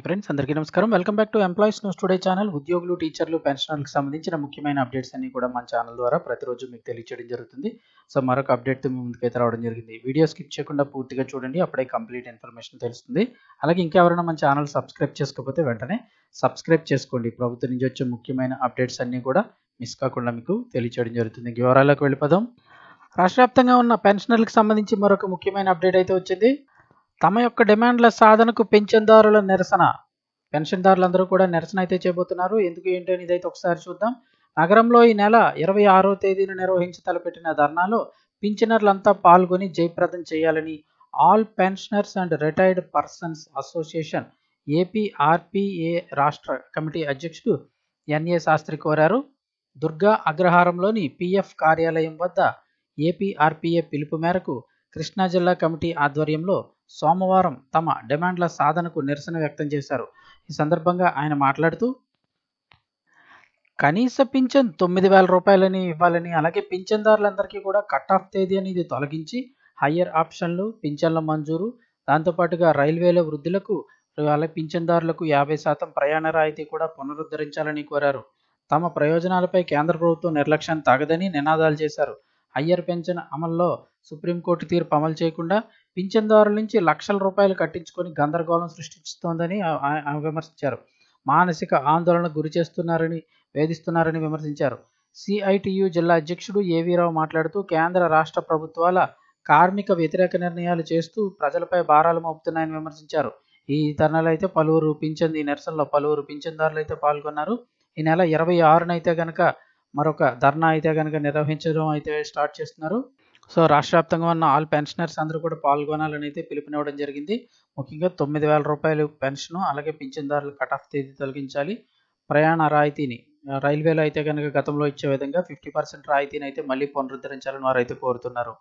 Friends, అందరికీ నమస్కారం. Welcome back to employees news today channel. ఉద్యోగులు, టీచర్లు, పెన్షనర్లకు సంబంధించిన ముఖ్యమైన అప్డేట్స్ అన్ని కూడా మన ఛానల్ ద్వారా ప్రతిరోజు మీకు తెలియజేయడం జరుగుతుంది. సో మరొక అప్డేట్తో మీ ముందుకైతే రావడం జరిగింది. వీడియో స్కిప్ చేయకుండా పూర్తిగా చూడండి, అప్పుడే కంప్లీట్ ఇన్ఫర్మేషన్ తెలుస్తుంది. అలాగే ఇంకెవరైనా మన ఛానల్ సబ్స్క్రైబ్ చేసుకోకపోతే వెంటనే సబ్స్క్రైబ్ చేసుకోండి. ప్రభుత్వం నుంచి వచ్చే ముఖ్యమైన అప్డేట్స్ అన్ని కూడా మిస్ కాకుండా మీకు తెలియజేయడం జరుగుతుంది. వివరాలకు వెళ్ళిపోదాం. రాష్ట్ర వ్యాప్తంగా ఉన్న పెన్షనర్లకు సంబంధించి మరొక ముఖ్యమైన అప్డేట్ అయితే వచ్చింది. తమ యొక్క డిమాండ్ల సాధనకు పెన్షన్దారుల నిరసన. పెన్షన్దారులందరూ కూడా నిరసన అయితే చేయబోతున్నారు. ఎందుకు ఏంటి అనేది అయితే ఒకసారి చూద్దాం. నగరంలో ఈ నెల 26వ తేదీన నిర్వహించి తలపెట్టిన ధర్నాలో పింఛనర్లంతా పాల్గొని జయప్రదం చేయాలని all pensioners and retired persons association APRPA రాష్ట్ర కమిటీ అధ్యక్షుడు ఎన్ఏ శాస్త్రి కోరారు. దుర్గా అగ్రహారంలోని పిఎఫ్ కార్యాలయం వద్ద ఏపీఆర్పీఏ పిలుపు మేరకు కృష్ణా జిల్లా కమిటీ ఆధ్వర్యంలో సోమవారం తమ డిమాండ్ల సాధనకు నిరసన వ్యక్తం చేశారు. ఈ సందర్భంగా ఆయన మాట్లాడుతూ, కనీస పింఛన్ 9,000 రూపాయలని ఇవ్వాలని, అలాగే పింఛన్దారులందరికీ కూడా కట్ ఆఫ్ తేదీ అనేది తొలగించి హయ్యర్ ఆప్షన్లు, పింఛన్ల మంజూరు, దాంతోపాటుగా రైల్వేల వృద్ధులకు అలాగే పింఛన్దారులకు 50% ప్రయాణ రాయితీ కూడా పునరుద్ధరించాలని కోరారు. తమ ప్రయోజనాలపై కేంద్ర ప్రభుత్వం నిర్లక్ష్యం తగదని నినాదాలు చేశారు. హయ్యర్ పెన్షన్ అమల్లో సుప్రీంకోర్టు తీర్పు అమలు చేయకుండా పింఛన్దారుల నుంచి లక్షల రూపాయలు కట్టించుకొని గందరగోళం సృష్టిస్తోందని విమర్శించారు. మానసిక ఆందోళనకు గురి చేస్తున్నారని, వేధిస్తున్నారని విమర్శించారు. సిఐటియు జిల్లా అధ్యక్షుడు ఏవీరావు మాట్లాడుతూ, కేంద్ర రాష్ట్ర ప్రభుత్వాల కార్మిక వ్యతిరేక నిర్ణయాలు చేస్తూ ప్రజలపై భారాలు మోపుతున్నాయని విమర్శించారు. ఈ ధర్నాలో అయితే ఈ నిరసనలో పలువురు పింఛన్దారులు అయితే పాల్గొన్నారు. ఈ నెల 26న అయితే కనుక మరొక ధర్నా అయితే కనుక నిర్వహించడం అయితే స్టార్ట్ చేస్తున్నారు. సో రాష్ట్ర వ్యాప్తంగా ఉన్న ఆల్ పెన్షనర్స్ అందరూ కూడా పాల్గొనాలని అయితే పిలుపునివ్వడం జరిగింది. ముఖ్యంగా 9,000 రూపాయలు పెన్షను, అలాగే పింఛన్దారులు కట్ ఆఫ్ తేదీ తొలగించాలి. ప్రయాణ రాయితీని రైల్వేలో అయితే కనుక గతంలో ఇచ్చే విధంగా 50% రాయితీని అయితే మళ్ళీ పునరుద్ధరించాలని వారైతే కోరుతున్నారు.